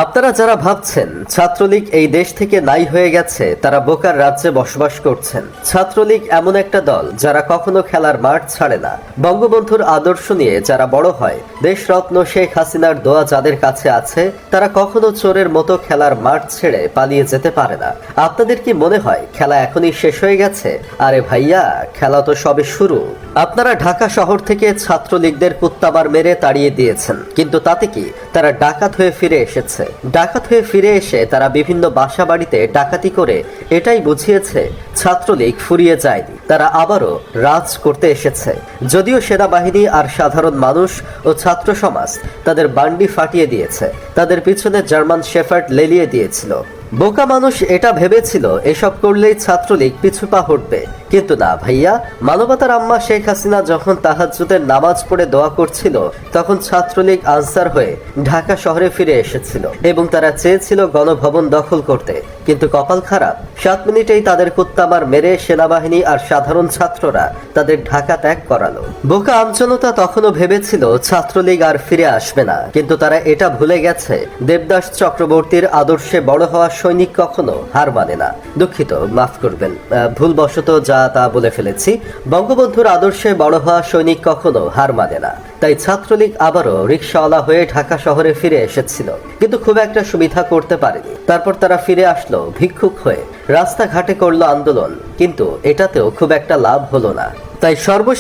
আপনারা যারা ভাবছেন ছাত্রলীগ এই দেশ থেকে নাই হয়ে গেছে, তারা বোকার রাজ্যে বসবাস করছেন। ছাত্রলীগ এমন একটা দল যারা কখনো খেলার মাঠ ছাড়ে না। বঙ্গবন্ধুর আদর্শ নিয়ে যারা বড় হয়, দেশরত্ন শেখ হাসিনার দোয়া যাদের কাছে আছে, তারা কখনো চোরের মতো খেলার মাঠ ছেড়ে পালিয়ে যেতে পারে না। আপনাদের কি মনে হয় খেলা এখনই শেষ হয়ে গেছে? আরে ভাইয়া, খেলা তো সবে শুরু। আপনারা ঢাকা শহর থেকে ছাত্রলীগদের কুত্তাবার মেরে তাড়িয়ে দিয়েছেন, কিন্তু তাতে কি তারা ডাকাত হয়ে ফিরে এসেছে? ডাকাত হয়ে ফিরে এসে তারা বিভিন্ন বাসা বাড়িতে ডাকাতি করে এটাই বুঝিয়েছে ছাত্রলীগ ফুরিয়ে যায়নি, তারা আবারও রাজ করতে এসেছে। যদিও সেনাবাহিনী আর সাধারণ মানুষ ও ছাত্র সমাজ তাদের বান্ডি ফাটিয়ে দিয়েছে, তাদের পিছনে জার্মান শেফার্ড লেলিয়ে দিয়েছিল। বোকা মানুষ এটা ভেবেছিল এসব করলেই ছাত্রলীগ পিছু পা হটবে, কিন্তু না ভাইয়া। মানবতার আম্মা শেখ হাসিনা যখন তাহাজ্জুদের নামাজ পড়ে দোয়া করছিল, তখন ছাত্রলীগ আনসার হয়ে ঢাকা শহরে ফিরে এসেছিল এবং তারা চেয়েছিল গণভবন দখল করতে, কিন্তু কপাল খারাপ, 7 মিনিটেই তাদের কুত্তামার মেরে সেনাবাহিনী আর সাধারণ ছাত্ররা তাদের ঢাকা ত্যাগ করালো। বোকা আমজনতা তখনও ভেবেছিল ছাত্রলীগ আর ফিরে আসবে না, কিন্তু তারা এটা ভুলে গেছে দেবদাস চক্রবর্তীর আদর্শে বড় হওয়া সৈনিক কখনো হার মানে না। দুঃখিত, মাফ করবেন, ভুলবশত যা তা বলে ফেলেছি। বঙ্গবন্ধুর আদর্শে বড় হওয়া সৈনিক কখনো হার মানে না। তাই ছাত্রলীগ আবারও রিকশাওয়ালা হয়ে ঢাকা শহরে ফিরে এসেছিল, কিন্তু খুব একটা সুবিধা করতে পারেনি। তারপর তারা ফিরে আসলো ভিক্ষুক হয়ে, রাস্তাঘাটে করলো আন্দোলন, কিন্তু এটাতেও খুব একটা লাভ হলো না। তাই সর্বশেষ